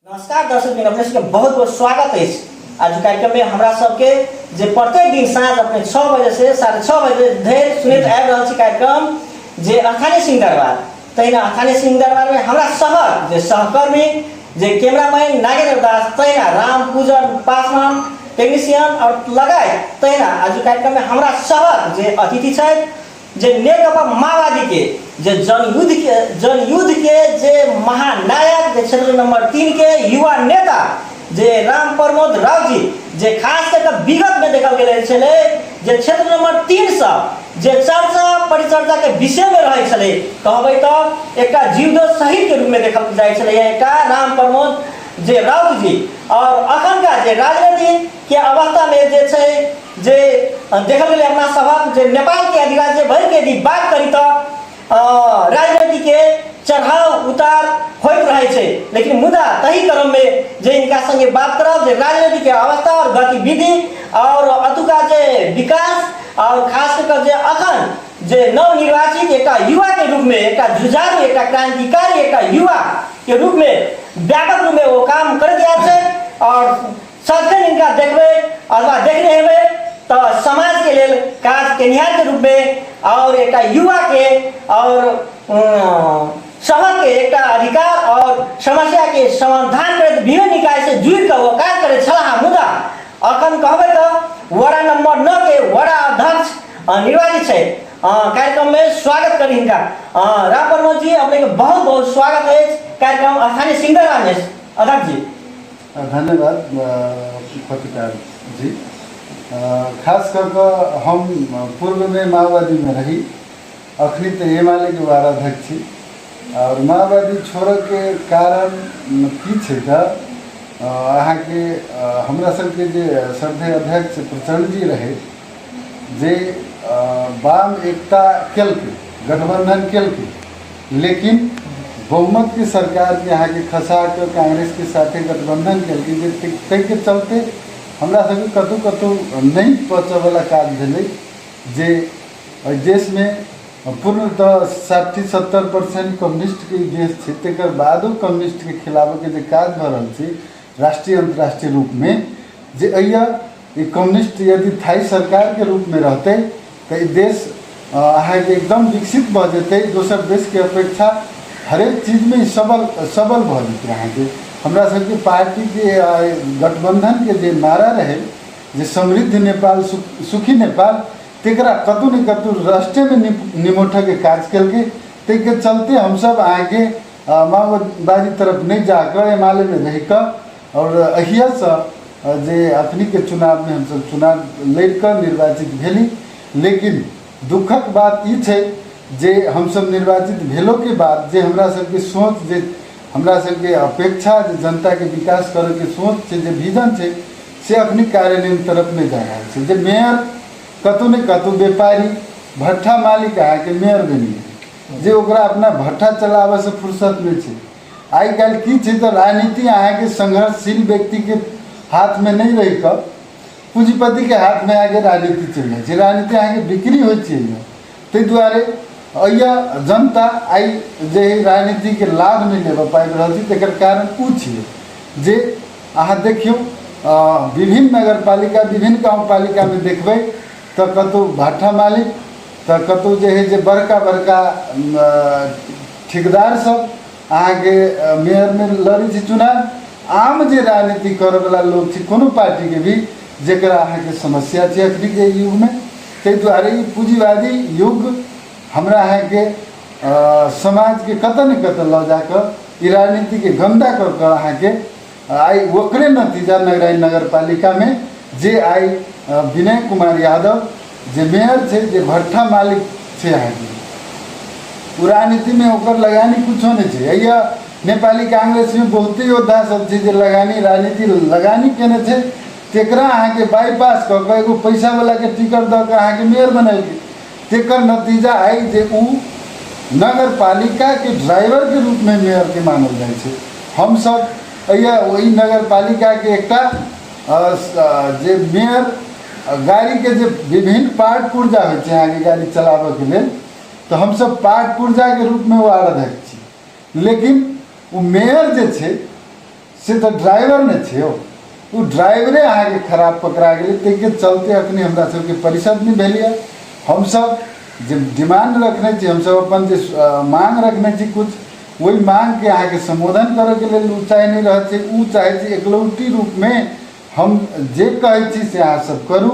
नमस्कार दर्शक बिन अपने सबके बहुत बहुत स्वागत है। आज कार्यक्रम में हमरा सबके जे प्रत्येक दिन साँझ अपने 6 बजे से 6:30 बजे धरि सुनित आबि रहल छी कार्यक्रम जे अस्थानीय सिंह दरबार। तहिना अस्थानीय सिंह दरबार में हमरा सहर जे सहकर्मी जे कैमरामैन नागेंद्र दास, तहिना राम पूजन पासवान टेक्नीशियन और लगायत तहिना आज कार्यक्रम में हमरा सहर जे अतिथि छथि जे नेकपा माओवादी के जे जनयुद्ध के जे महानायक जे क्षेत्र नंबर 3 के युवा नेता जे राम प्रमोद राव जी जे खास करके विगत में देखल गेल छले जे क्षेत्र नंबर 3 से जे चर्चा परिचर्चा के विषय में रहे छले कहबै तो एकटा जीवदोष शहीद के रूप में देखल जाय छले एकटा राम प्रमोद जे राव जी। और अखन का जे राजनीति के अवस्था में जे छै जे देखल गेल अपना सभक जे नेपाल के अधिराज्य भर के यदि बात करी तो राजनीति के चढ़ाव उतार होइत रहे छे, लेकिन मुदा तही क्रम में जे इनका संगे बात करब जे राजनीति के अवस्था और गतिविधि और अतुका जे विकास और खास करके जे अखन जे नवनिर्वाचित एक युवा के रूप में एक जुझारू एक क्रांतिकारी एक युवा के रूप में व्यापक रूप में वो काम कर दिया है। और सदन इनका देखबे अथवा देखने हेबे तो समाज के लिए काज केनिहार के रूप में और एक युवा के और शहर के एक अधिकार और समस्या के समाधान कर विभिन्न निकाय से जुड़ कर वो कार्य करे छला। मुदा अखन कहबे तो वड़ा नंबर 9 के वड़ा अध्यक्ष निर्वाचित है। कार्यक्रम में स्वागत करी इनका राम प्रमोद जी, अपने के बहुत बहुत स्वागत है कार्यक्रम अस्थानीय सिंह दरबार में। अध्यक्ष जी धन्यवाद पत्रकार जी। खास करके हम पूर्व में माओवादी में रही, अखनी तो एमाले के वाराध्यक्ष छी और माओवादी छोड़ के कारण की छे त अहाँ के हमरा सबके जे श्रद्धेय अध्यक्ष प्रचंड जी रहे जे वाम एकता केलके गठबंधन केलके, लेकिन बहुमत की सरकार के यहाँ के खसा के कांग्रेस के साथे गठबंधन केलके जे के चलते हमरा सबके कतौ कतौ नहीं पहुँचे वाला काज भेलै जे देश में पूर्णतः 60-70% कम्युनिस्ट के देश छै, तकर बादो कम्युनिस्ट के खिलाफ के जे काज भ रहल छै राष्ट्रीय अंतर्राष्ट्रीय रूप में जे अइया कम्युनिस्ट यदि थाई सरकार के रूप में रहते तो देश अहाँ के एकदम विकसित भ जेतै, दोसर देश के अपेक्षा हरेक चीज में सबल भ जेतै। अहाँ के हमरा सबके पार्टी के गठबंधन के जे नारा रहे जे समृद्ध नेपाल सुखी नेपाल, तेकरा कतौ न कतौ राष्ट्र में निमोठे के काज केलके, के चलते हम सब आगे माओवादी तरफ नहीं जाकर एमाले में रह कर और अहिया से जे अखनी के चुनाव में हम सब चुनाव लड़ कर निर्वाचित भेली। लेकिन दुखक बात ई छै जे हम सब निर्वाचित भेलो के बाद जे हमरा सबके सोच जे हमरा सबके अपेक्षा जे जनता के विकास करे के सोच छै जे विजन छै से अखनी कार्यान्वयन तरफ नहीं जा रहल छै। जे मेयर कतौ न कतौ व्यापारी भट्ठा मालिक आके के मेयर बनी जे ओकरा अपना भट्ठा चलावे से फुर्सत नहीं छै। आई काल की छै तो राजनीति अहाँ के संघर्षशील व्यक्ति के हाथ में नहीं रही कर पूंजीपति के हाथ में आगे राजनीति चल जाए, राजनीति अहाँ के बिक्री हो ताहि दुआरे अइया जनता आई जे राजनीति के लाभ नहीं ले पाबि रहल छै, तेकर कारण उ छै जे अहाँ देखियो विभिन्न नगरपालिका विभिन्न गाँवपालिका में देखबै तो कतौ भट्ठा मालिक तो कतौ जे है जे बड़का बड़का ठेकेदार सब अहाँ के मेयर में लड़ी छै चुनाव। आम जे राजनीति करे वाला लोग छै कोनो पार्टी के भी जेकरा अहाँ के समस्या छै अखनी के युग में, ताहि द्वारे पूंजीवादी युग हमरा अहाँ के समाज के कतऽ न कतऽ ल जाकर ई राजनीति के गंदा कर कर अहाँ के आई ओकरे नतीजा नगराई नगरपालिका में जे आई विनय कुमार यादव जे मेयर छै जे भट्ठा मालिक छै अहाँ के राजनीति में ओकर लगानी कुछो नहीं छै। अइया नेपाली कांग्रेस में बहुते योद्धा सब छै जे लगानी राजनीति लगानी केने छै, तेकरा अहाँ के बाईपास क के एगो पैसा वाला के टिकट द के अहाँ के मेयर बनैली, तेकर नतीजा आई जे उ नगर पालिका के ड्राइवर के रूप में मेयर के मानल जाए छै। हम सब अइया वही नगर पालिका के एकटा जे मेयर गाड़ी के जे विभिन्न पार्ट पुर्जा हो छै अहाँ के गाड़ी चलाबे के लेल, तो हम सब पार्ट पुर्जा के रूप में वाराध्यक्ष छी। लेकिन वो मेयर जे छै से तो ड्राइवर ने छे वो ड्राइवरे अहाँके खराब पकड़ा गेलै ताहिके चलते अखनी हमरा सबके परिषद नहीं भेलिए। हम सब जे डिमांड रखने छी, हम सब अपन जे मांग रखने छी कुछ, वही मांग के अहाँके संबोधन करे के लेल उ चाहे नहीं रहे छै। उ चाहे छै एकलौटी रूप में हम जे कहै छी से अहाँ सब करू,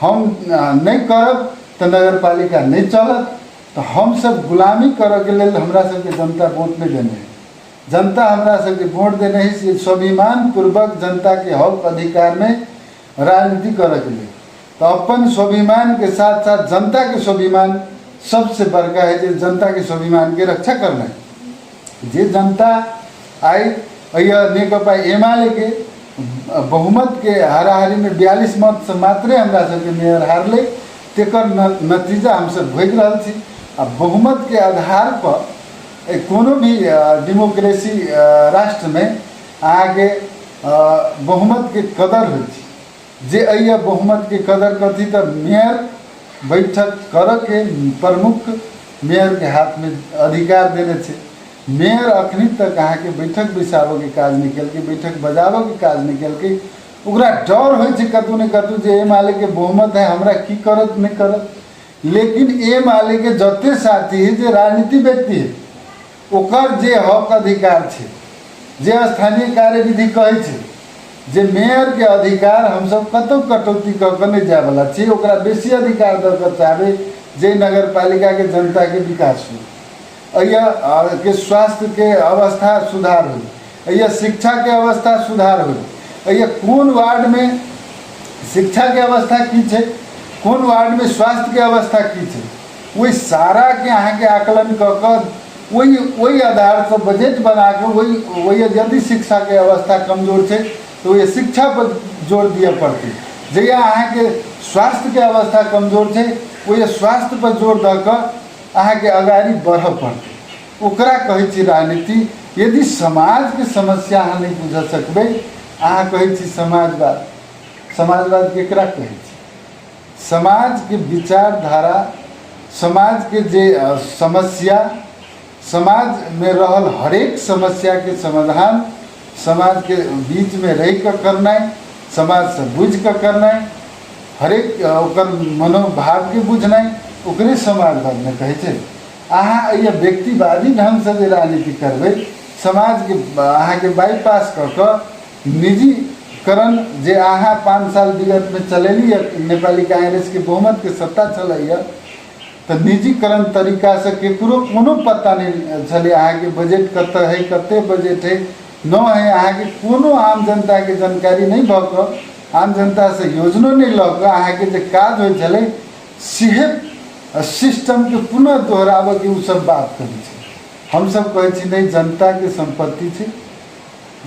हम नहीं करब तो नगर पालिका नहीं चलत। तो हम सब गुलामी करे के लेल हमरा सबके जनता वोट नहीं देने, जनता हमरा सबके वोट देने है स्वाभिमान पूर्वक जनता के हक अधिकार में राजनीति करे के लिए। तो अपन स्वाभिमान के साथ साथ जनता के स्वाभिमान सबसे बड़का है, जो जनता के स्वाभिमान के रक्षा करना है। जे जनता आई नेकपा एमाले के बहुमत के हाराहारी में 42 मत से मात्रे हमरा सबके मेयर हारले, तेकर नतीजा हम सब भोग रहा छी। आ बहुमत के आधार पर कोनो भी डेमोक्रेसी राष्ट्र में आगे बहुमत के कदर हो जे अइया बहुमत के कदर कथी तो मेयर बैठक कर के प्रमुख मेयर के हाथ में अधिकार देने छे। मेयर अखनी तक अहाँ के बैठक बैसाबो के काज नहीं कल के, बैठक बजाबो के काज नहीं कल के। ओकरा डर हो कतु न कतु जे एमाले के बहुमत है हमरा की करत नहीं करत। लेकिन एमाले के जते साथी है जे राजनीति व्यक्ति है ओकर जे हक अधिकार छे, जे स्थानीय कार्यविधि कहे छे, जे मेयर के अधिकार हम सब कतौ कटौती कर नहीं जाए वाला छे, ओकरा बेसी अधिकार दे कर चाहे जे नगर पालिका के जनता के विकास हो, अइया के स्वास्थ्य के अवस्था सुधार हो, अइया शिक्षा के अवस्था सुधार हो, अइया कौन वार्ड में शिक्षा के अवस्था की छे, कौन वार्ड में स्वास्थ्य के अवस्था की छे, वही सारा के अहाँ के आकलन कर वही आधार पर बजट बना के वही यदि शिक्षा के अवस्था कमजोर है तो ये शिक्षा पर जोर दिए पड़ते। जहिया अहाँ के स्वास्थ्य के अवस्था कमजोर है वो स्वास्थ्य पर जोर दऽ अहाँ के अगाड़ी बढ़ पड़ते। ओकरा कहै छी राजनीति। यदि समाज के समस्या अहाँ नहीं बुझ सकबै, अहाँ कहै छी समाजवाद। समाजवाद केकरा कहै छी? समाज के विचारधारा, समाज के जे समस्या, समाज में रहल हरेक समस्या के समाधान समाज के बीच में रह कर करना, समाज से बुझ कर करना, हरेक ओकर मनोभाव के बुझना, ओकरे समाजवाद में कहे छे। अहाँ ये व्यक्तिवादी ढंग से जे राजनीति करबै, समाज के अहाँ के बाईपास कर निजीकरण जे अहाँ 5 साल विगत में चलेली नेपाली कांग्रेस के बहुमत के सत्ता चलैया, तो निजीकरण तरीका से केकरो कोनो पता नहीं चले अहाँ के बजट कते है, कते बजट है न है, अहाँ के कोनो आम जनता के जानकारी नहीं भऽ आम जनता से योजना नहीं लऽ अहाँ के जे काज होइ छलै सीहे सिस्टम के पुनः दोहराबे के उ सब बात करै छै। हम सब कहै छी नहीं, जनता के संपत्ति छै,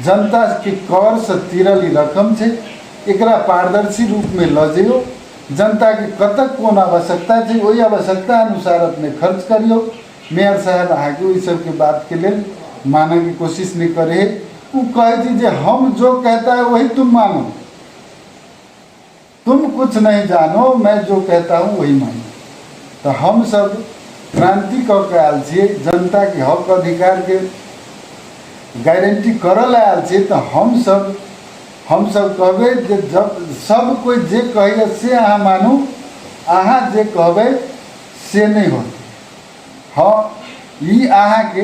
जनता के कर से तीरल रकम छै, एकरा पारदर्शी रूप में लऽ जइयो। जनता के कतक कोन आवश्यकता है वही आवश्यकता अनुसार अपने खर्च करियो। मेयर साहब अहाँ के सब के बात के लिए माने की कोशिश नहीं करे। वो कहे जे हम जो कहता है वही तुम मानो, तुम कुछ नहीं जानो, मैं जो कहता हूँ वही मानो। तो हम सब क्रांति कऽ के आयल छियै, जनता के हक अधिकार के गारंटी करल आयल छियै। तो हम सब कहबे जब सब कोई जे कहे से अहाँ मानू, अहाँ जे कहबे से नहीं होते। हाँ, ई अहाँ के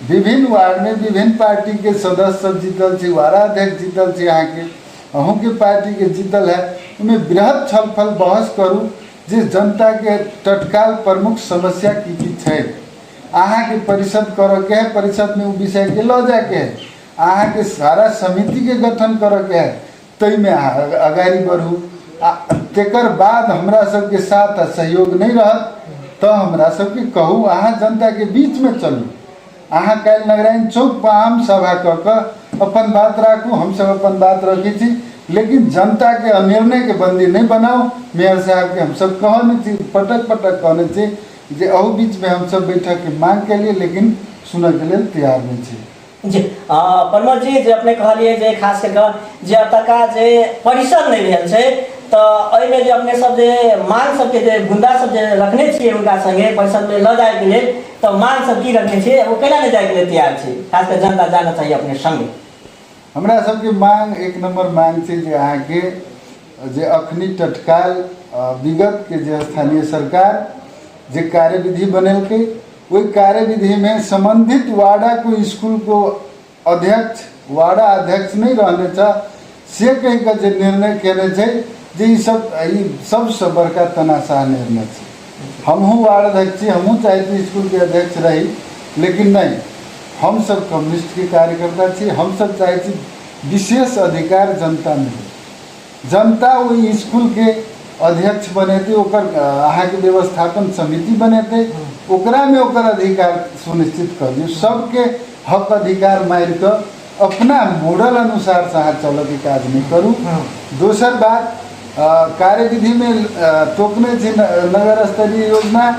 विभिन्न वार्ड में विभिन्न पार्टी के सदस्य सब जीतल छै, वाराध्यक्ष जीतल छै, अहाँ के अहूँ के पार्टी के जीतल है। उनमें बृहद छलफल बहस करू जे जनता के तत्काल प्रमुख समस्या की छै। अहाँ के परिषद करे के है, परिषद में उ विषय के लऽ जाए के है। अहाँ के सारा समिति के गठन करे के है, तै में अहाँ अगाड़ी बढ़ू। तेकर बाद हमरा सबके साथ सहयोग नहीं रहत तो हमरा सबके कहू, अहाँ जनता के बीच में चलू। अहाँ काल नारायण चौक पर आम सभा कऽ अपन बात राखू, हम सब अपन बात रखी छी, लेकिन जनता के निर्णय के बंदी नहीं बनाओ। मेयर साहब के हम सब कहने छी, पटक पटक कहने छी जे अहू बीच में हम सब बैठक के मांग के लिए, लेकिन सुनय के लिए तैयार नहीं छी। जी प्रमोद जी, जे अपने कहलिए जे खास करके जे अतका जे परिषद नहीं भेल छै, तो एहिमे जे अपने सब जे मांग सबके जे गुंडा सब जे रखने छियै उनका संगे परिषद में ल जाए के लिए, तो मांग सब की रखने छियै, वो केना ले जाए के लिए तैयार छै? खास कर जनता जानना चाहिए अपने संगे। हमरा सबके मांग एक नंबर मांग छै जे अहाँके जे अखनी तत्काल विगत के जे स्थानीय सरकार जे कार्यविधि बनेलकै ओहि कार्यविधि में संबंधित वार्डा को स्कूल को अध्यक्ष वार्डा अध्यक्ष नहीं रहने था से कहीं का जो निर्णय केने छै जे ई सबसे बड़का तनाशाह निर्णय छै। हमहूँ वार्ड अध्यक्ष छी, हमहूँ चाहते स्कूल के अध्यक्ष रही, लेकिन नहीं, हम सब कम्युनिस्ट के कार्यकर्ता छी, हम सब चाहे छी विशेष अधिकार जनता में, जनता वही स्कूल के अध्यक्ष बनेते, ओकर अहाँ के व्यवस्थापन समिति बनेते, ओकरा में ओकर अधिकार सुनिश्चित कर दियो। सबके हक अधिकार मार कर अपना मॉडल अनुसार से अहाँ चल के काज नहीं करूँ। दोसर बात कार्यविधि में तोकने छी नगर स्तरीय योजना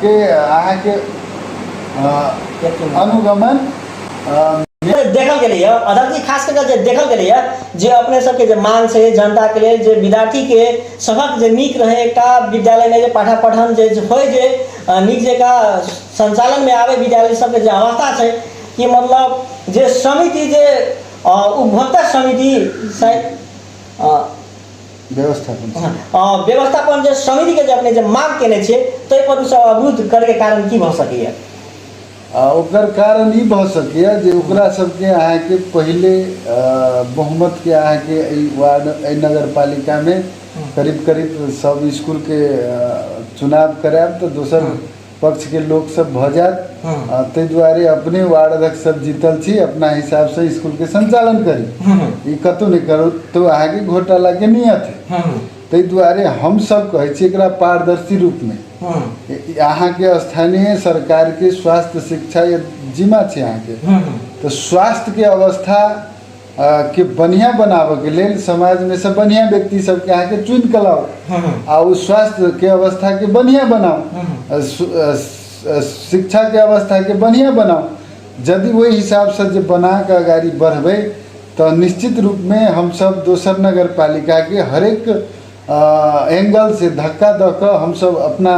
के अहाँ के अनुगमन देखल गेलै अध्यक्ष जी, खास करके देखल गेलै जे अपने सबके जे मांग छै जनता के लिए, जे विद्यार्थी के सबक जे नीक रहे, एकटा विद्यालय में जे पाठा पठन जे होय, जे नीक जका संचालन में आवे विद्यालय सबके जे अवस्था छै कि मतलब जे समिति जे उपभोक्ता समिति व्यवस्थापन जे समिति के जे अपने जे मांग केने छै ताहि पर सब अवरुद्ध करे के कारण की भ सकैया? ओकर कारण ई भ सकैया जे ओकरा सबके अहाँ के पहले बहुमत के अहाँ के वार्ड नगर पालिका में करीब करीब सब स्कूल के चुनाव करायब तो दोसर पक्ष के लोग सब भ जात, ते दुआरे अपने वार्ड अध्यक्ष सब जीतल छी, अपना हिसाब से स्कूल के संचालन करी, ई कतौ नहीं करू तो आगे घोटाला के नियत है। ते दुआरे हम सब कहे छी एकरा पारदर्शी रूप में अहाँ के स्थानीय सरकार के स्वास्थ्य शिक्षा ये जिम्मा छै अहाँ के, तो स्वास्थ्य के अवस्था के बढ़िया बनावे के लेल समाज में से बढ़िया व्यक्ति सबके अहाँ के चुन के लाओ आ उस स्वास्थ्य के अवस्था के बढ़िया बनाओ, शिक्षा के अवस्था के बढ़िया बनाओ। यदि वही हिसाब से जो बना के आगाड़ी बढ़बे तो निश्चित रूप में हम सब दोसर नगर पालिका के हरेक एंगल से धक्का दक हम सब अपना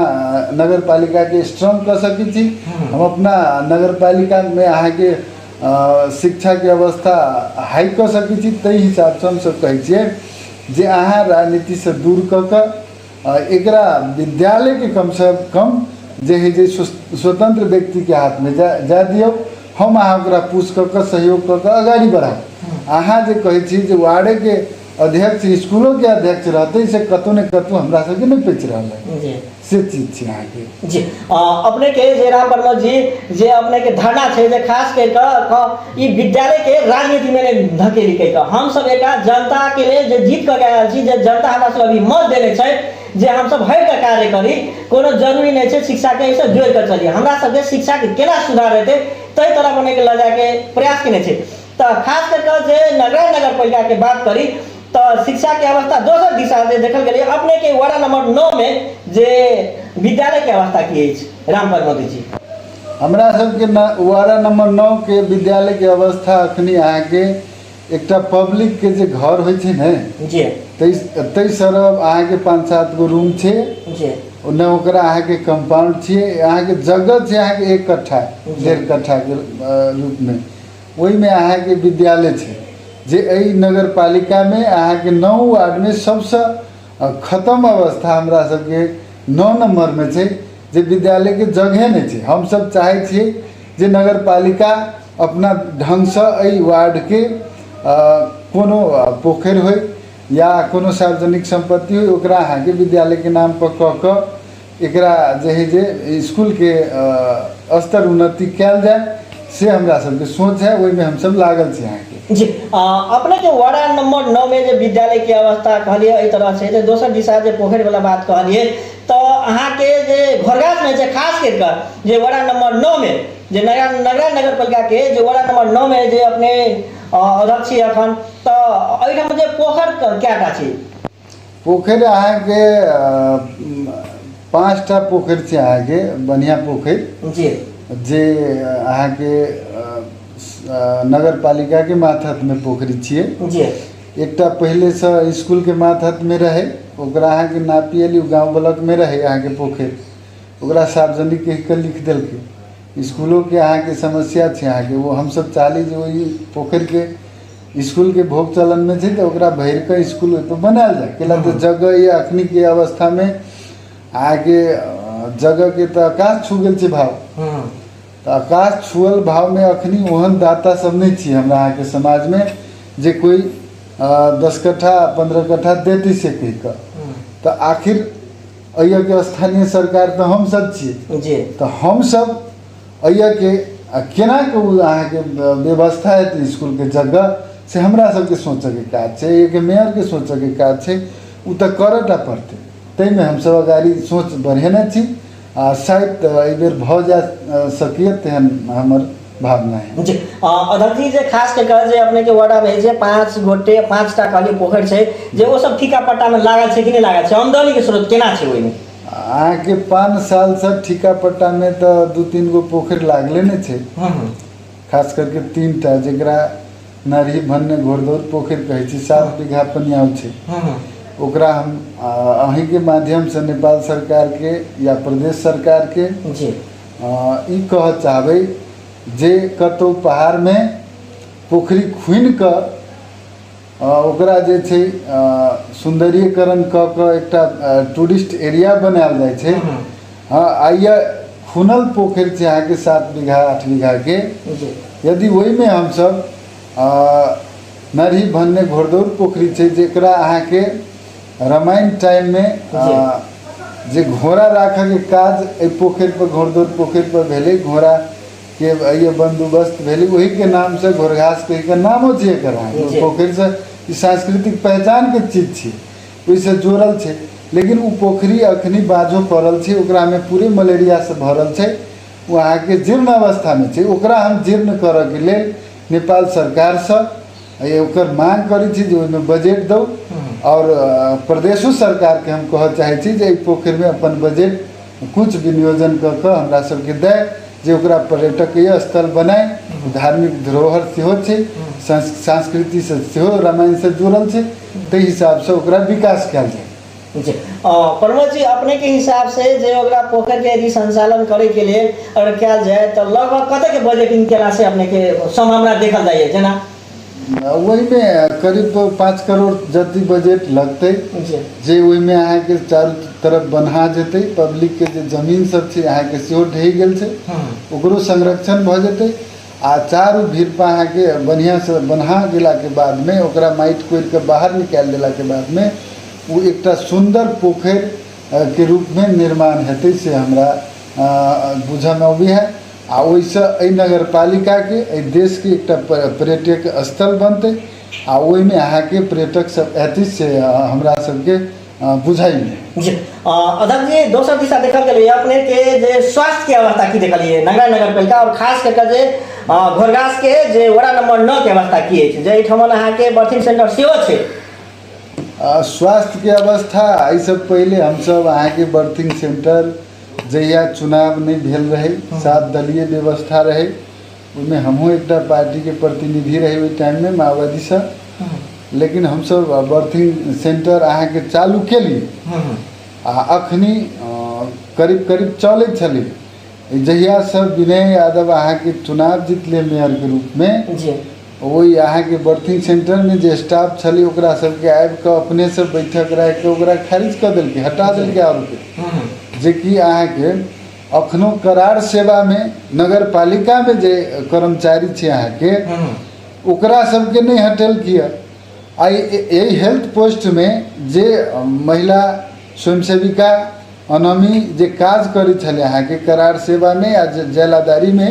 नगर पालिका के स्ट्रॉन्ग कर सकी छी। हम अपना नगर पालिका में अहाँ के शिक्षा के अवस्था हाई कर सकी छी। तई हिसाब से हम सब कहे छिए जे अहाँ राजनीति से दूर क एकरा विद्यालय के कम से कम जे स्वतंत्र व्यक्ति के हाथ में जा दियो, हम अहाँ ओकरा पुश क सहयोग क आगाड़ी बढ़ाए। अहाँ जे कहे छी जे वार्ड के अध्यक्ष स्कूलों के अध्यक्ष रहते से कतौ न कतौ हमरा सबके नहीं पेच रहा है से चीज छै अहाँ के जी। अपने के जे राम वर्मा जी जे अपने के धारणा छै जे खास कर ई विद्यालय के राजनीति में धकेली के हम सब एक जनता के लिए जे जीत कर गया छी, जे जनता हमरा सब अभी मत देने छै जे हम सब हट के कार्य करी, कोनो जरूरी नहीं छै शिक्षा के ऐसे जोड़ कर चलिए। हमरा सब के शिक्षा के केना सुधार हेतै तई तरह बने के ल जाके प्रयास केने छै। तो खास करके जे नगर पालिका के बात करी तो शिक्षा के अवस्था दोसर दिशा से देखल गेलै। अपने के वार्ड नंबर 9 में जे विद्यालय के अवस्था की है राम प्रमोद जी? हमरा सबके वार्ड नंबर 9 के विद्यालय के अवस्था अखनी अहाँ के एकटा पब्लिक के जे घर होइ छै ने जी, तई सरब अहाँ के 5-7 गो रूम छै जी, ओने ओकरा अहाँ के कंपाउंड छै, अहाँ के जगह छै अहाँ के 1 कट्ठा 1.5 कट्ठा के रूप में, ओहि में अहाँ के विद्यालय छै जे एहि नगर पालिका में अहाँ के 9 वार्ड में सबसे खत्म अवस्था हमरा सबके 9 नंबर में छै जे विद्यालय के जगह नहीं छै। हम सब चाहे छिए जे नगर पालिका अपना ढंग से एहि वार्ड के कोनो पोखर हो या कोनो सार्वजनिक संपत्ति हो ओकरा अहाँ के विद्यालय के नाम पर क एकरा जे स्कूल के स्तर उन्नति कयल जाए से हमरा सबके सोच है, वही में हम सब लागल छी अहाँ के जी। अपने के वार्ड नंबर 9 में जो विद्यालय की अवस्था कहलिए एहि तरह से दोसर दिशा जे पोखर वाला बात कहलिए तो अहाँ के जे घरगाछ में जे खास करके जे वार्ड नंबर 9 में जे नगर पालिका के जे वार्ड नंबर 9 में जे अपने अध्यक्ष अखन तो एहिठाम जे पोखर कएटा छै? पोखर अहाँ के 5टा पोखर छै अहाँ के बढ़िया पोखर जी, जे अहाँ के नगर पालिका के माथत में पोखरी छिए जी। एकटा पहले से स्कूल के माथत में रहे ओकरा अहाँ के नापियली गांव ब्लॉक में रहे अहाँ के पोखर, ओकरा सार्वजनिक के लिख देलकै। स्कूलों के अहाँ के समस्या छै अहाँ के, वो हम सब चाली जो ई पोखर के स्कूल के भोग चलन में छै तो ओकरा भर के स्कूल तो बनायल जाए केला तो जगह ये अखनी के अवस्था में आगे जगह के तो आकाश छू गेल छै भाव तो आकाश छुअल भाव में अखनी ओहन दाता सब नहीं छी हमरा अहाँ के समाज में जे कोई 10 कट्ठा 15 कट्ठा देती से कह के तो आखिर अय के स्थानीय सरकार तो हम सब छी जी तो हम सब अय के केना के अहाँ के व्यवस्था है स्कूल के जगह से हमरा सबके सोचे के काज छै एक मेयर के सोचे के काज छै उ तो करटा पड़ते तै में हम सब अगाड़ी सोच बढ़ेने छी आ शायद एहि बेर भ जा सकिए तेहन हमर भावना है जी अध्यक्ष जी जे खास के कह जे अपने के वार्डा में जे 5 गोटे 5टा कहली पोखर छै जे वो सब ठीका पट्टा में लागल छै कि नहीं लागल छै आमदनी के स्रोत केना छै ओइ में अहाँ के 5 साल से ठीका पट्टा में तो 2-3 गो पोखर लागले ने छै खास करके 3टा जेकरा नारी भन्ने घोड़दौड़ पोखर कहै छी 7 बीघा पनियाव छै ओकरा हम अहीं के माध्यम से नेपाल सरकार के या प्रदेश सरकार के जी ई कह चाहबै जे कतौ पहाड़ में पोखरी खुनि क ओकरा जे छै सुंदरीकरण क के एकटा टूरिस्ट एरिया बनायल जाय छै आइए खुनल पोखर छै अहाँ के 7 बीघा 8 बीघा के यदि ओहि में हम सब नरही भन्ने घोड़दौड़ पोखरी छै जेकरा अहाँ के रामायण टाइम में जे घोड़ा राखे के काज ए पोखर पर घोड़दौड़ पोखर पर भेले घोड़ा के ये बंदोबस्त भेले वही के नाम से घोड़घास कह के नामो छै एकर पोखर से ई सांस्कृतिक पहचान के चीज छै ओइसे जोड़ल छै लेकिन उ पोखरी अखनी बाजो पड़ल छै ओकरा में पूरे मलेरिया से भरल छै वहाँ के जीर्ण अवस्था में छै ओकरा हम जीर्ण करऽ के लेल नेपाल सरकार से ओकर मांग करी छी जे ओहिमे बजट दो और प्रदेशो सरकार के हम कह चाहे छी जे पोखर में अपन बजट कुछ विनियोजन कर के हमरा सबके दे जे ओकरा पर्यटकीय स्थल बनाए धार्मिक धरोहर सेहो छै संस्कृति से सेहो रामायण से जुड़ल छै ताहि हिसाब से ओकरा विकास कयल जाए जी प्रमोद जी अपने के हिसाब से जे ओकरा पोखर के यदि संचालन करे के लिए अगर कयल जाए तो लगभग कते के बजटिंग केला से अपने के संभावना देखल जाए जेना वही में करीब 5 करोड़ जति बजट लगते जे वही में अहाँ के चारों तरफ बन्हा जेते पब्लिक के जे जमीन सब छै अहाँ के सेहो ढहि गेल छै ओकरो संरक्षण भ जेते आ चारू भीड़पा अहाँ के बढ़िया से बन्हा गेला के बाद में ओकरा माटि कोड़ि के बाहर निकाल देला के बाद में वो एकटा सुंदर पोखर के रूप में निर्माण हेतै से हमरा बुझे में अबै है आ ओइसे एहि नगर पालिका के एहि देश के एकटा पर्यटक स्थल बनते आ ओहि में अहाँ के पर्यटक सब एथि से हमरा सबके बुझाई जी अध्यक्ष जी दोसर दिशा देखल गेलै अपने के जे स्वास्थ्य के अवस्था की देखलिए नगर पालिका और खास करके जे घोड़घास के जे वार्ड नंबर 9 के अवस्था की है जे ठमन अहाँ के बर्थिंग सेंटर सेहो छै स्वास्थ्य के अवस्था एहि सब पहले हम सब अहाँ के बर्थिंग सेंटर जहिया चुनाव नहीं भेल रहे 7 दलीय व्यवस्था रहे उनमें हमहूँ एकटा पार्टी के प्रतिनिधि रहे ओहि टाइम में माओवादी से लेकिन हम सब बर्थिंग सेंटर अहाँ के चालू केलिए आ अखनी करीब करीब चले छले जहिया से विनय यादव अहाँ के चुनाव जीतले मेयर के रूप में वही अहाँ के बर्थिंग सेंटर में जे स्टाफ छले ओकरा सबके आबि के अपने से बैठक राखि के ओकरा खारिज कर देलकै हटा देलकै और जे कि अहाँ के अखनो करार सेवा में नगर पालिका में जे कर्मचारी छै अहाँ के ओकरा सबके नहीं हटेल किया आई यही हेल्थ पोस्ट में जे महिला स्वयंसेविका अनमी जे काज करी छले अहाँ के करार सेवा में या जेलादारी में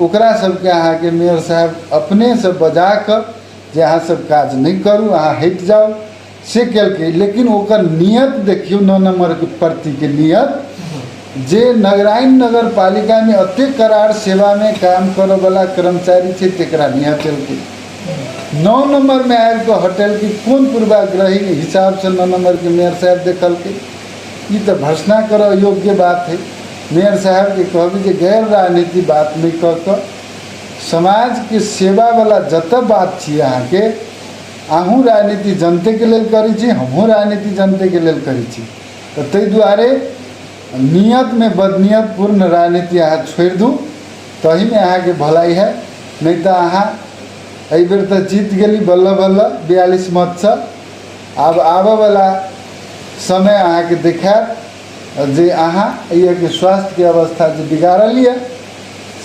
ओकरा सबके अहाँ के मेयर साहब अपने से बजा कर जे अहाँ सब काज नहीं करू अहाँ हट जाओ से केलकै लेकिन ओकर नियत देखियो 9 नंबर के प्रति के नियत जे नगराइन नगर पालिका में अते करार सेवा में काम करे वाला कर्मचारी छै तेकरा नहीं हटेलकै 9 नंबर में आबि के हटेल की कोन पूर्वाग्रही हिसाब से 9 नंबर के मेयर साहब देखलकै ई तो भर्सना करऽ योग्य बात है मेयर साहब के कहबी जे गैर राजनीति बात नहीं कह के समाज के सेवा वाला जत बात छी अहाँ के अहूँ राजनीति जनते के लेल करी छी हमहूँ राजनीति जनते के लेल करी छी तो ताहि दुआरे नियत में बदनियत पूर्ण राजनीति अहाँ छोड़ दू तही में अहाँ के भलाई है नहीं तो अहाँ एहि बेर तऽ जीत गेली बल्ल बल्ल 42 मत से। आब आबऽ वाला समय अहाँके देखायत जे अहाँ के स्वास्थ्य के अवस्था जे बिगाड़ल यऽ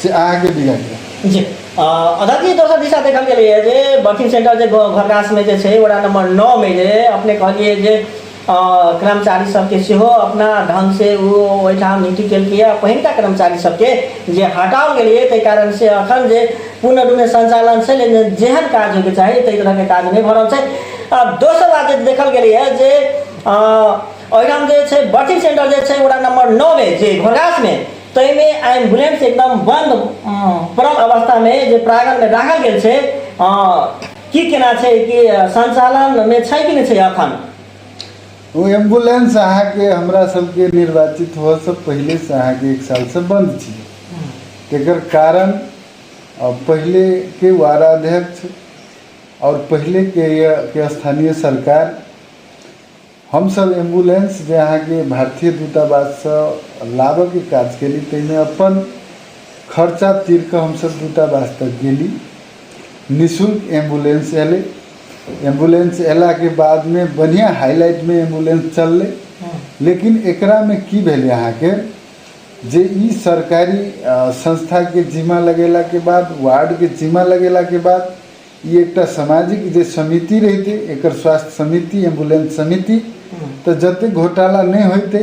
से अहाँके बिगाड़ जायत। जी अध्यक्ष जी, दोसर दिशा देखल गेलै जे बर्थिंग सेंटर जे घरगास में जे छै वड़ा नंबर 9 में जे अपने कहलिए जे कर्मचारी सबके सेहो अपना ढंग से वो ओहिठाम नियुक्ति केलकै। पहिलका कर्मचारी सबके जे हटाओल गेलै ताहि कारण से अखन जे पूर्ण रूप में संचालन छै, लेकिन जेहन काज होके चाही ताहि तरह के काज नहीं भऽ रहल छै। दोसर बात जे देखल गेलै जे ओहिठाम जे छै बर्थिंग सेंटर जे छै वड़ा नंबर 9 में जे घोड़गाछ में, ताहि में एम्बुलेंस एकदम बंद पड़ल अवस्था में जे प्रांगण में राखल गेल छै। की केना छै कि संचालन में छै कि नहीं छै अखन? वो एम्बुलेंस अहाँके हमरा सबके निर्वाचित हुआ से पहले से अहाँके 1 साल से बंद छी। तेकर कारण पहले के वाराध्यक्ष और पहले के स्थानीय सरकार हम सब एम्बुलेंस जे अहाँके भारतीय दूतावास से लाबऽ के काज केली, ताहिमे अपन खर्चा तीर के हम सब दूतावास तक गेली। निःशुल्क एम्बुलेंस एले। एम्बुलेंस एला के बाद में बढ़िया हाईलाइट में एम्बुलेंस चलले। लेकिन एकरा में की भेले अहाँके जे ई सरकारी संस्था के जिम्मा लगेला के बाद, वार्ड के जिम्मा लगेला के बाद ये एकटा सामाजिक जे समिति रहते, एकर स्वास्थ्य समिति, एम्बुलेंस समिति, तो जते घोटाला नहीं होते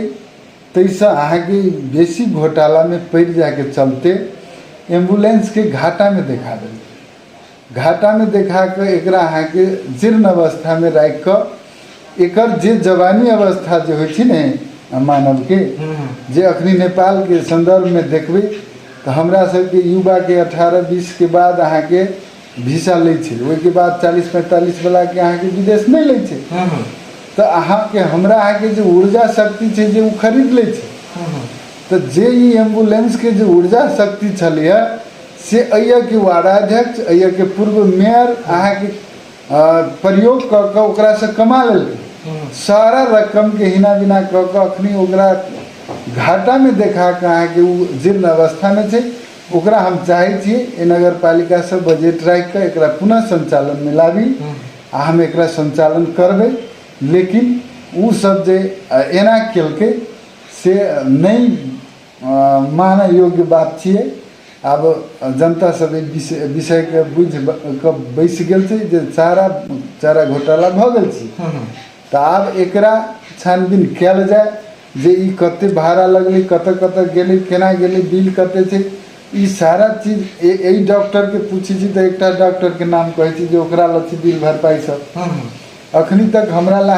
तैसा अहाँके बेसी घोटाला में पड़ जाके चलते एम्बुलेंस के घाटा में देखा देल। घाटा में देखा के एकरा अहाँके जीर्ण अवस्था में राख के एकर जे जवानी अवस्था जो होइ छै ने मानव के, जे अखनी नेपाल के संदर्भ में देखबै तो हमरा सबके युवा के 18-20 के बाद अहाँके वीसा लै छै, ओहिके बाद 40-45 वाला के अहाँके विदेश नहीं लै छै। तो अहाँके हमरा अहाँके जो ऊर्जा शक्ति छै जे उ खरीद लै छै। तो जे ई एम्बुलेंस के जो ऊर्जा शक्ति छलिए से अइया के वार्डाध्यक्ष, अइया के पूर्व मेयर अहाँके प्रयोग क के ओकरा से कमा लेलकै। सारा रकम के हिना बिना क के अखनी ओकरा घाटा में देखा के अहाँके उ जीर्ण अवस्था में छै। ओकरा हम चाहे छिए ए नगर पालिका से बजट राख के एकरा पुनः संचालन में लाबी आ हम एकरा संचालन करबै। लेकिन उ सब जे एना केलकै से नहीं मानय योग्य बात छिए। अब जनता सब विषय के बुझ के बैस गेल छै जे चारा घोटाला भ गेल छै। तो आब एकरा छानबीन कयल जाए जे ई कते भाड़ा लगलै, कतऽ गेलै, केना गेलै, बिल कते छै, ई सारा चीज एई डॉक्टर के पूछी छी तो एकटा डॉक्टर के नाम कहै छी जे ओकरा लग छै बिल भरपाई सब। अखनी तक हमरा ला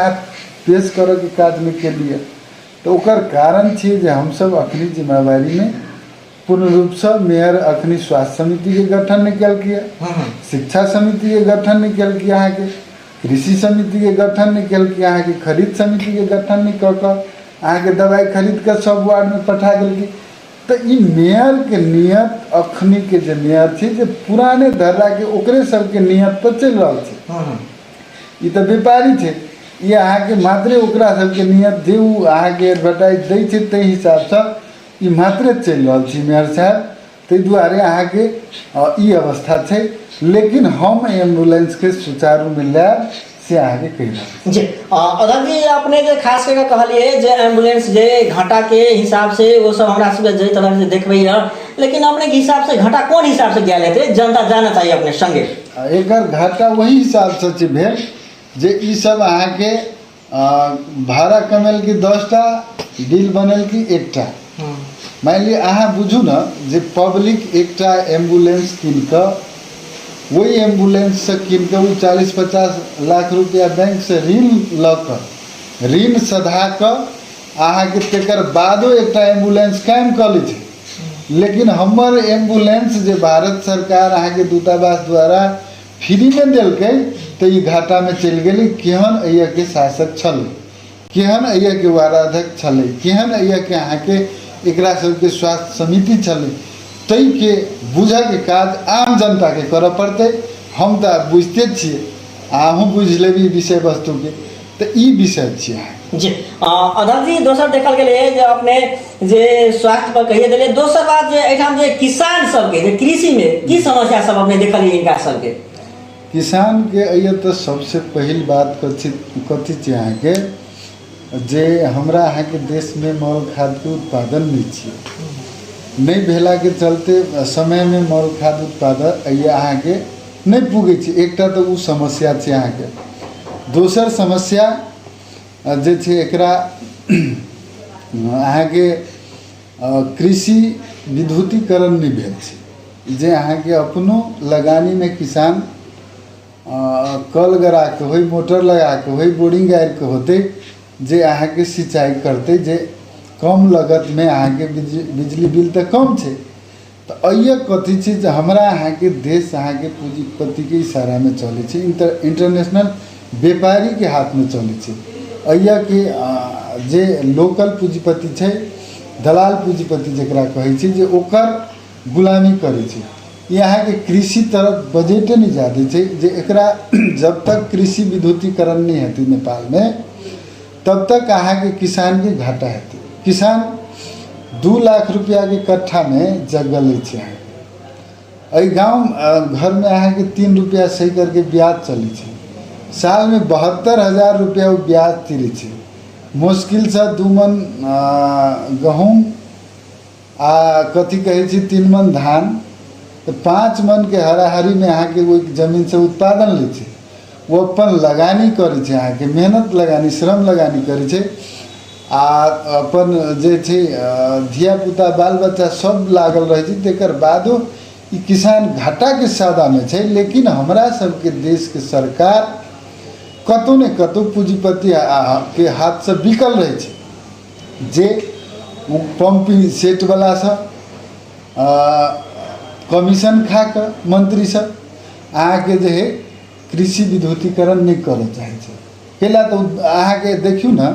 पेश करऽ के काज नहीं केलिए। तो ओकर कारण छै जे हम सब अखनी जिम्मेवारी में पूर्ण रूप से मेयर अखनी स्वास्थ्य समिति के गठन नहीं केलकै, शिक्षा समिति के गठन नहीं केलकै, अहाँके कृषि समिति के गठन नहीं केलकै, अहाँके खरीद समिति के गठन नहीं कऽ कऽ अहाँके दवाई खरीद के सब वार्ड में पठा देलकै। तो ई मेयर के नियत अखनी के जे मेयर छै जे पुराने धर्रा के ओकरे सबके नियत पर चल रहल छै। ई तो व्यापारी छै, ई अहाँके मात्रे ओकरा सबके नियत जे उ अहाँके एडवर्टाइज दै छै ताहि हिसाब से ई मात्रे चल रहल छै मेयर साहब। ताहि दुआरे अहाँके ई अवस्था छै। लेकिन हम एम्बुलेंस के सुचारू में लायब से अहाँके कहि रहल जी। अध्यक्ष जी, अपने जे खास करके कहलिए जे एम्बुलेंस जे घाटा के हिसाब से वो सब हमरा सब जे तरह से देखबै है, लेकिन अपने के हिसाब से घाटा कोन हिसाब से गेल हेतै जनता जानना चाहिए अपने संगे। एकर घाटा वही हिसाब से छै भेल जे ई सब अहाँके भाड़ा कमेल की 10टा डील बनल की 1टा। मान लिअ अहाँ बुझू न जे पब्लिक एकटा एम्बुलेंस कीन कऽ वही एम्बुलेंस से कीन के 40-50 लाख रुपया बैंक से ऋण ल कऽ ऋण सधा कऽ अहाँके तेकर बादो एकटा एम्बुलेंस कायम कऽ लै छै। लेकिन हमर एम्बुलेंस जे भारत सरकार अहाँके दूतावास द्वारा फ्री में देलकै तो ई घाटा में चलि गेलै। केहन अइया के शासक छलै, केहन अइया के वाराध्यक्ष छलै, केहन अइया के अहाँके एकरा सबके स्वास्थ्य समिति छलै, तै के बुझे के काज आम जनता के करऽ पड़तै। हम तो बुझते छिए, अहूँ बुझ लेबी विषय वस्तु के, तो ई विषय छिए जी। अध्यक्ष जी, दोसर देखल गेलै जे अपने जे स्वास्थ्य पर कहिए देलिए। दोसर बात जे एठाम जे किसान सबके जे कृषि में की समस्या सब अपने देखलिए इनका सबके? किसान के अइए तो सबसे पहिल बात कथी छै अहाँके जे हमरा अहाँके देश में मॉल खाद के उत्पादन नहीं छियै, नहीं भेला के चलते समय में मॉल खाद उत्पादन अइए अहाँके नहीं पुगे छै। एकटा तो उ समस्या छै अहाँके। दोसर समस्या जे छै एकरा अहाँके कृषि विद्युतीकरण नहीं भेल छै, जे अहाँके अपनो लगानी में किसान कल गड़ा के होइ, मोटर लगा के होइ, बोरिंग गाड़ के होते जे अहाँके सिंचाई करते, जे कम लागत में अहाँके बिजली बिल तो कम छै। तो अइए कथी छै जे हमरा अहाँके देश अहाँके पूंजीपति के इशारा में चले छै, इंटरनेशनल व्यापारी के हाथ में चले छै। अइए के जे लोकल पूंजीपति छै, दलाल पूंजीपति जकरा कहै छै, जे ओकर गुलामी करे छै। यहाँ के कृषि तरफ बजेटे नहीं जाते छै, जे एकरा जब तक कृषि विद्युतीकरण नहीं हेतै नेपाल में तब तक अहाँ के किसान के घाटा हेतै। किसान 2 लाख रुपया के कट्ठा में जगल छै। अइ गाँव घर में अहाँ के 3 रुपया सही करके ब्याज चले छै, साल में 72,000 रुपया ब्याज तिरे छै। मुश्किल से 2 मन गहूम आ कथी कहे छै 3 मन धान, तो 5 मन के हराहरी में अहाँ के वो जमीन से उत्पादन ले छै, वो अपन लगानी करे छै, अहाँ के मेहनत लगानी श्रम लगानी करे छै, आ अपन जे छै धिया पुता बाल बच्चा सब लागल रहे छै। तेकर बादो ई किसान घाटा के सौदा में छै। लेकिन हमरा सबके देश के सरकार कतौ ने कतौ पूंजीपति के हाथ से बिकल रहे छै, जे पंपिंग सेट वाला सब कमीशन खा के मंत्री सब अहाँ के जे है कृषि विद्युतीकरण नहीं करे चाहे छै। कैला तो अहाँ के देखियो ना,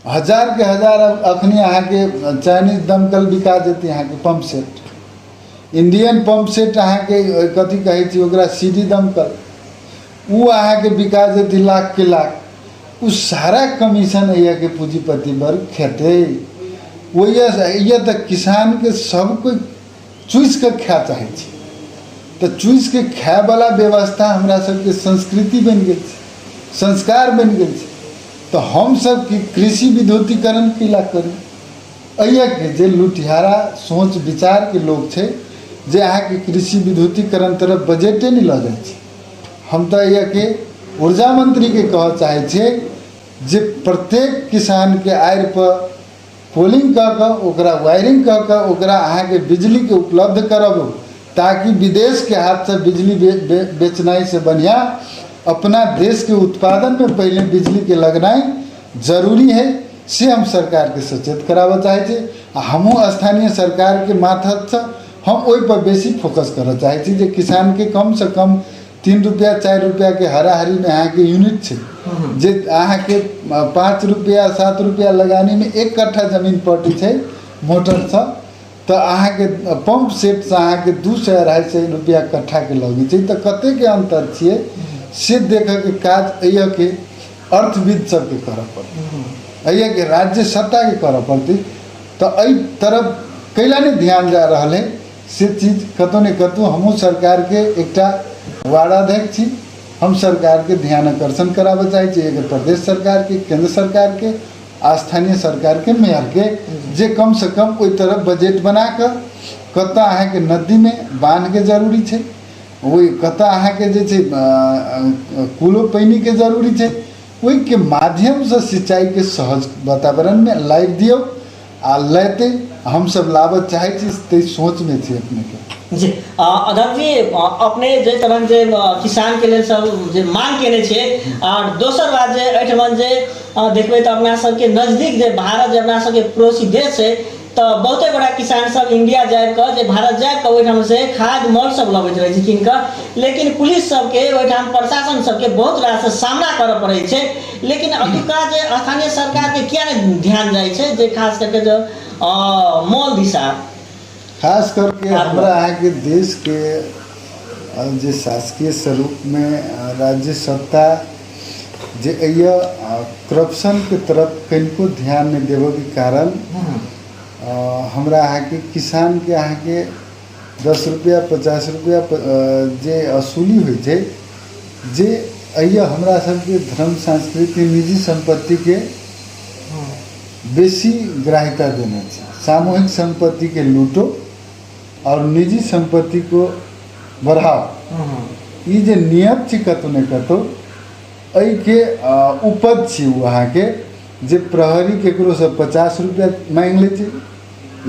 हजार के हजार अखनी अहाँ के चाइनीज दमकल बिका जेते, अहाँ के pump set, Indian pump set अहाँ के कथी कहे छै ओकरा सीडी दमकल, उ अहाँ के बिका जेते लाख के लाख। उ सारा कमीशन ये के पूंजीपति वर्ग खेते। वो ये तक किसान के सब कोई चूस के खाए चाहे छै, तो चूस के खाए वाला व्यवस्था हमरा सबके संस्कृति बन गेल छै, संस्कार बन गेल छै। तो हम सब की कृषि विद्युतीकरण किला करी? अइया के जे लुटियारा सोच विचार के लोग छै, जे अहाँ के कृषि विद्युतीकरण तरफ बजेटे नहीं ल जाए छै। हम तो अइया के ऊर्जा मंत्री के कह चाहे छे जे प्रत्येक किसान के आयर पर पोलिंग ओकरा वायरिंग ओकरा अहाँ के बिजली के उपलब्ध करब, ताकि विदेश के हाथ से बिजली बेचनाई से बढ़िया अपना देश के उत्पादन में पहले बिजली के लगनाई जरूरी है। से हम सरकार के सचेत कराबे चाहे छे। हमहू स्थानीय सरकार के माथत से हम ओइ पर बेसी फोकस करऽ चाहे छी, जे किसान के कम से कम 3 रुपया 4 रुपया के हराहरी में अहाँ के यूनिट छै, जे अहाँ के 5 रुपया 7 रुपया लगानी में 1 कट्ठा जमीन पटी छै मोटर से, तो अहाँ के पंप सेट से अहाँ के 200-250 रुपया कट्ठा के लगे छै। तो कते के अंतर छिए से देखे के काज अइया के अर्थविद सब के करऽ पड़त, अइया के राज्य सत्ता के करऽ पड़ती। तो एहि तरफ कैला नहीं ध्यान जा रहा है, से चीज कतौ ने कतौ हमहू सरकार के एकटा वाराध्यक्ष छी। हम सरकार के ध्यान आकर्षण कराबे चाहे छी, एक प्रदेश सरकार के, केंद्र सरकार के, स्थानीय सरकार के, मेयर के, जे कम से कम ओई तरफ बजट बना कर कतऽ अहाँ के नदी में बांध के जरूरी छै, ओई कतऽ अहाँ के जे छै कुलो पानी के जरूरी छै, ओई के माध्यम से सिंचाई के सहज वातावरण में लाई दियो आ लेते हम सब लाभ चाहे छी। ते सोच में छी अपने के जी। अध्यक्ष जी, अपने जे तरह जे किसान के लेल सब जे मांग केने छे, और दोसर बात जे एठमन जे देखबे तो अपना सब के नजदीक जे भारत जे अपना सब के पड़ोसी देश है, तो बहुते बड़ा किसान सब इंडिया जाए कर जे भारत जाए कर ओहिठाम से खाद मोल सब लबैत रहे छै किन कर, लेकिन पुलिस सब के ओहिठाम प्रशासन सब के बहुत रास सामना करऽ पड़े छै। लेकिन अतुका जे स्थानीय सरकार के किया नहीं ध्यान जाए छै, जे खास करके जो मोल दिशा खास करके हमरा अहाँ के देश के जे शासकीय स्वरूप में राज्य सत्ता जे अइया करप्शन के तरफ कनिको ध्यान नहीं देवे के कारण हमरा अहाँ के किसान के अहाँ के 10 रुपया 50 रुपया जे असूली होइ छै जे अइया हमरा सबके धर्म संस्कृति निजी संपत्ति के बेसी ग्राह्यता देना चाहिए। सामूहिक संपत्ति के लूटो और निजी संपत्ति को बढ़ाओ। ये जे नियत छी कतौ न कतौ एहि के उपज छी वहाँ के जे प्रहरी केकरो से 50 रुपया मांग ले छी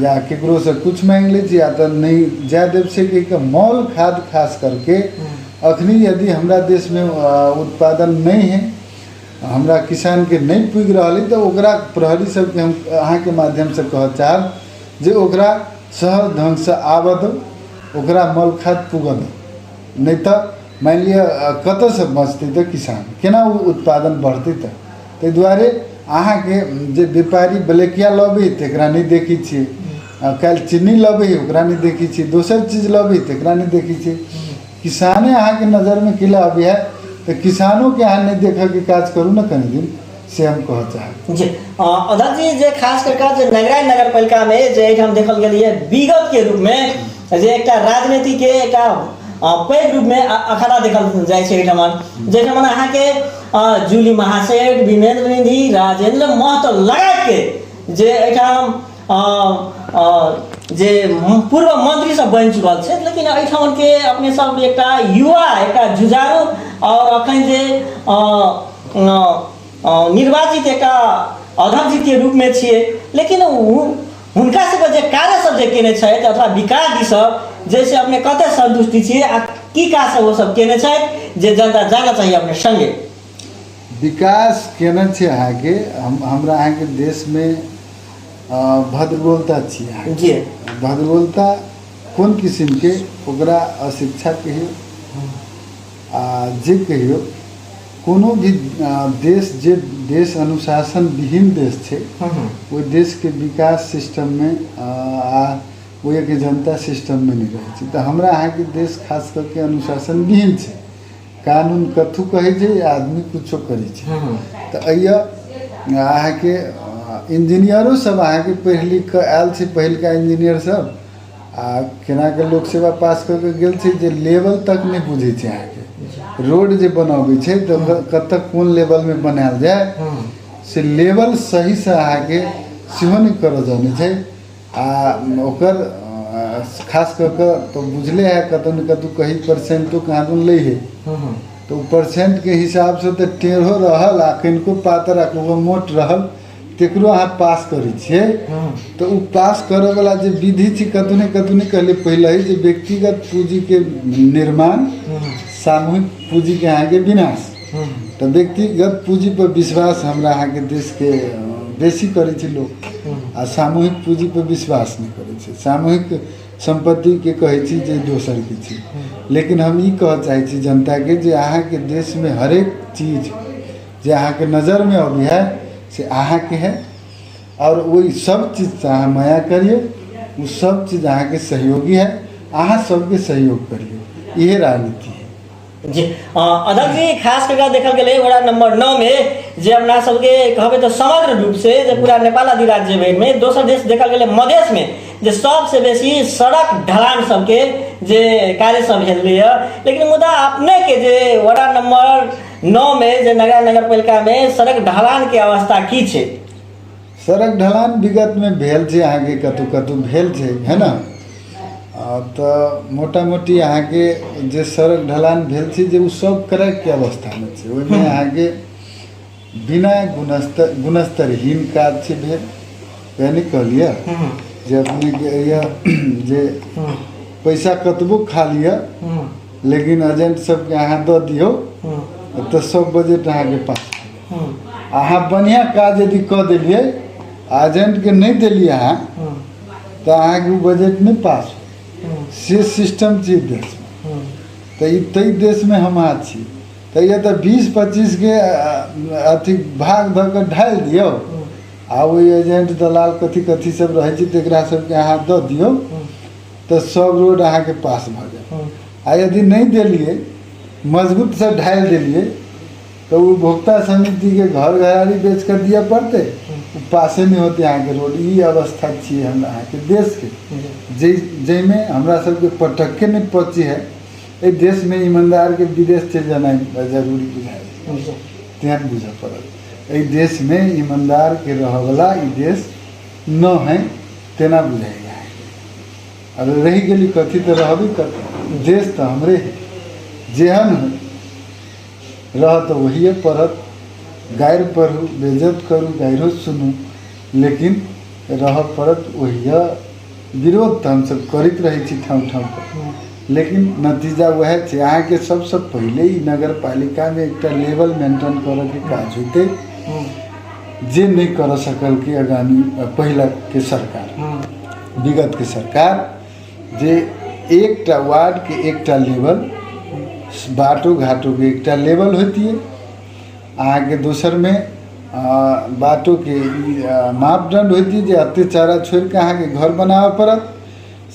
या केकरो से कुछ मांग ले छी या तो नहीं जा देव से के मॉल खाद खास करके अखनी यदि हमरा देश में उत्पादन नहीं है, हमरा किसान के नहीं पुग रहा है, तो ओकरा प्रहरी सब के हम अहाँ के माध्यम से कह चाहब जे ओकरा सहज ढंग से आबद ओकरा मॉल खाद पुगद, नहीं तो मान लिया कत से बचते तो किसान केना उत्पादन बढ़ते तो ताहि दुआरे अहाँ के जे व्यापारी ब्लैकिया लबे तकरा नहीं देखी छी, कल चीनी लबे ओकरा नहीं देखी छी, दोसर चीज लबे तकरा नहीं देखी छी। किसाने अहाँ के नज़र में किला अभी है तो किसानों के अहाँ नहीं देखा के काज करू न कनी दिन से हम कह चाहब जी। अध्यक्ष जी जे खास करके जे नगराय नगर पालिका में जे हम देखल गेलिए विगत के रूप में जे एक राजनीति के एक पैघ रूप में अखाड़ा देखल जाए छे जैठमन अहाँ के जूली महासेठ, विनेन्द्र निधि, राजेंद्र महतो लगायत के जे एठाम जे पूर्व मंत्री सब बन चुकल छे, लेकिन एठाम के अपने सब एक युवा एक जुझारू और अखन जे निर्वाचित एक अध्यक्ष के रूप में छे, लेकिन हुनका सबके जे कार्य सब जे केने छथि अथवा विकास जी सब जैसे अपने कते संतुष्टि छे आ की का सब वो सब केने छथि जे जनता जाना चाहिए अपने संगे विकास केने छे। अहाँ के हमरा अहाँ के देश में भद्रबोलता छी जी। भद्रबोलता कोन किस्म के ओकरा अशिक्षा कहियो जे कहियो कोनो भी देश जे देश अनुशासन विहीन देश छे वो देश के विकास सिस्टम में वो एक जनता सिस्टम में नहीं रहे। तो हमरा अहाँ के देश खास करके अनुशासन विहीन छे, कानून कथु कहे छे आदमी कुछो करे छे। तो अइया अहाँ के इंजीनियरों सब अहाँ के पढ़ लिख के आयल छे, पहिलका इंजीनियर सब केना के लोक सेवा पास करके गेल छे जे लेवल तक नहीं बुझे छे। अहाँ के रोड जे बनाबे छे तो कत कोन लेवल में बनायल जाए से लेवल सही से अहाँ के सेहो नहीं कर जाने छे। ओकर खास करके तो बुझले है कतौ न कतौ कहीं परसेंटो कानून ले है तो परसेंट के हिसाब से तो टेढ़ो रहल आ किनको पातर आ किनको मोट रहल तेकरो अहाँ पास करी छे। तो उ पास करे वाला जे विधि छी कतौ न कहले पहले ही जे व्यक्तिगत पूंजी के निर्माण सामूहिक पूंजी के आगे विनाश। तो व्यक्तिगत पूंजी पर विश्वास हमरा अहाँ के देश के बेसी करे छे लोग आ सामूहिक पूंजी पर विश्वास नहीं करे छे। सामूहिक संपत्ति के कहे छी जे दोसर के छी, लेकिन हम ई कह चाहे छी जनता के जे अहाँ के देश में हर एक चीज जे अहाँ के नज़र में अभी है से अहाँ के है और वही सब चीज से अहाँ माया करिए, वो सब चीज अहाँ के सहयोगी है, अहाँ सबके सहयोग करिए, यह राजनीति है जी। अध्यक्ष जी खास करके देखल गेले वड़ा नंबर 9 में जे अपना सबके कहबे तो समग्र रूप से जे पूरा नेपाल अधिराज्य में दोसर देश देखल गेले मधेश में जे सबसे बेसी सड़क ढलान सबके जे कार्य सब भेलै है, लेकिन मुदा अपने के जे वड़ा नंबर 9 में जे नगर पालिका में सड़क ढलान के अवस्था की छे? सड़क ढलान विगत में भेल छे, आगे कतु कतु भेल छे, है ना। तो मोटा मोटी अहाँ के जे सड़क ढलान भेल छे जे उ सब क्रैक के अवस्था में छे, ओइ में अहाँ के बिना गुणस्तरहीन काज छे भेल। यानी कहलिए जे अपने के जे पैसा कतबो खा लिया लेकिन एजेंट सब के अहाँ दऽ दियौ तो सब बजट अहाँ के पास अहाँ बढ़िया काज यदि कऽ देलिए एजेंट के नहीं देलिए अहाँ तो अहाँ के बजट नहीं पास से सिस्टम छी देश में। तो तई देश में हम आ छी तो ये तो 20-25 के अथी भाग धऽ के ढाल दियो आ वो एजेंट दलाल कथी सब रहे छी तेकरा सब के अहाँ दऽ दियो तो सब रोड अहाँ के पास भऽ जाए। आ यदि नहीं दिलिए मजबूत से ढाल दिलिए तो वो उपभोक्ता समिति के घर घरारी बेच कर दिया पड़ते, पासे नहीं होते अहाँ के रोड। ये अवस्था छे हमरा अहाँ के देश के जैमें हमरा सबके पटक्के नहीं पची है ए देश में ईमानदार के विदेश चल जाना जरूरी बुझाए त्यहाँ बुझ पड़ल। ए देश में ईमानदार के रहला ई देश न है तेना बुझाएगा। अब रही गली कथी तो रहबी कर देश तो हमरे है जेहन रह तो वही पढ़त गायर पढ़ू बेजत करूँ गायरो सुनू लेकिन रह पड़त वही विरोध तो हम सब करते रही थी ठाव ठाव पर लेकिन नतीजा वह है यहाँ के सबसे पहले ही नगर पालिका में एक लेवल मेंटेन करे के काज होते जे नहीं कर सकल के आगामी पहला के सरकार विगत के सरकार जे एक वार्ड के एक लेवल बाटो घाटो के एक लेवल होती है आगे दूसर में बाटो के मापदंड होती है जो अत्याचारा छोड़ के अहाँ के घर बनावे पड़त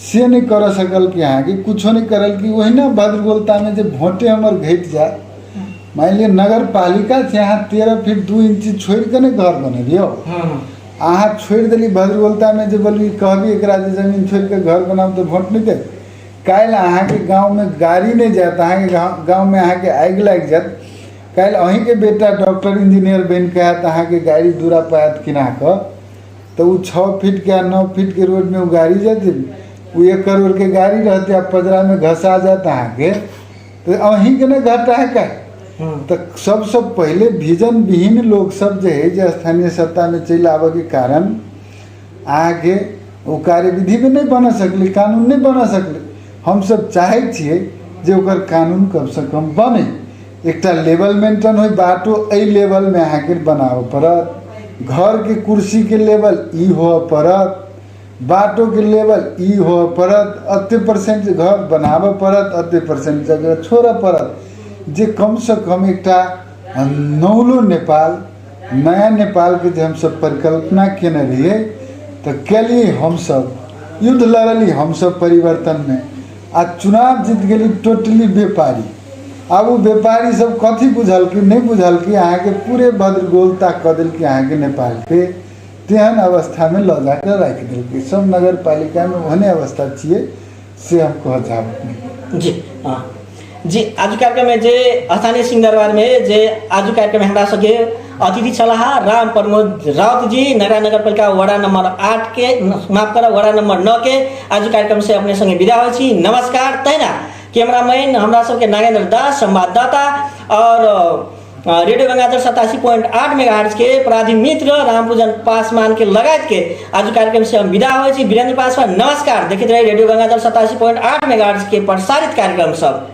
से नहीं कर सकल कि अहाँ के कुछ नहीं करल कि वही ना भद्रगोलता में जब भोटे हमर घट जाए मान लिया नगर पालिका से यहाँ 13 फीट 2 इंच छोड़ के नहीं घर बने दियो अहाँ छोड़ दिली भद्रगोलता में जब बोली कहबी एक जमीन छोड़ के घर बनाओ तो भोट नहीं दे काल अहाँ के गाँव में गाड़ी नहीं जाता अहाँ के गाँव में अहाँ के आग लग जात काल अहीं के बेटा डॉक्टर इंजीनियर बन के आत अहाँ के गाड़ी दूरा पात किना कर तो वो 6 फीट के 9 फीट के रोड में वो गाड़ी जाती वो 1 करोड़ के गाड़ी रहती अब पजरा में घसा जाता अहाँ के तो अहीं के ना घाटा है का तो सबसे पहले विजन विहीन लोग सब जो है जो स्थानीय सत्ता में चल आवे के कारण आगे वो कार्यविधि में नहीं बना सकली कानून नहीं बना सकली हम सब चाहे छे जे ओकर कानून कम से कम बने एक लेवल मेंटेन हो बाटो ए लेवल में आके बनावे पड़त घर के कुर्सी के लेवल ई हो पड़त बाटो के लेवल ई हो पड़त अत्ते परसेंट घर बनावे पड़त अत्ते परसेंट जगह छोड़ पड़त जे कम से कम एक नौलो नेपाल नया नेपाल के जो हम सब परिकल्पना केने रहिए तो के लिए हम सब युद्ध लड़ली हम सब परिवर्तन में आ चुनाव जीत गली टोटली व्यापारी अब वो व्यापारी सब कथी बुझल कि नहीं बुझल कि अहाँ के पूरे भद्रगोलता क दिल कि अहाँ के नेपाल के तेहन अवस्था में ल जाकर रख दिल कि सब नगर पालिका में वहने अवस्था चाहिए से हम कह जाब जी हाँ जी आज कार्यक्रम में जे स्थानीय सिंहदरबार में जे आज कार्यक्रम में हमरा सके अतिथि सलाह राम प्रमोद राउत जी नगरा नगर पालिका वार्ड नंबर 8 के माफ कर वार्ड नंबर 9 के आज कार्यक्रम से अपने संगे विदा हो छी नमस्कार तैना कैमरामैन हमरा सबके नागेंद्र दास संवाददाता और रेडियो गंगाधर 87.8 मेगाहर्ट्ज के अपराधी मित्र रामपूजन पासवान के लगायत के आज कार्यक्रम से हम विदा हो छी वीरेंद्र पासवान नमस्कार देखते रहे रेडियो गंगाधर 87.8 मेगाहर्ट्ज के प्रसारित कार्यक्रम सब।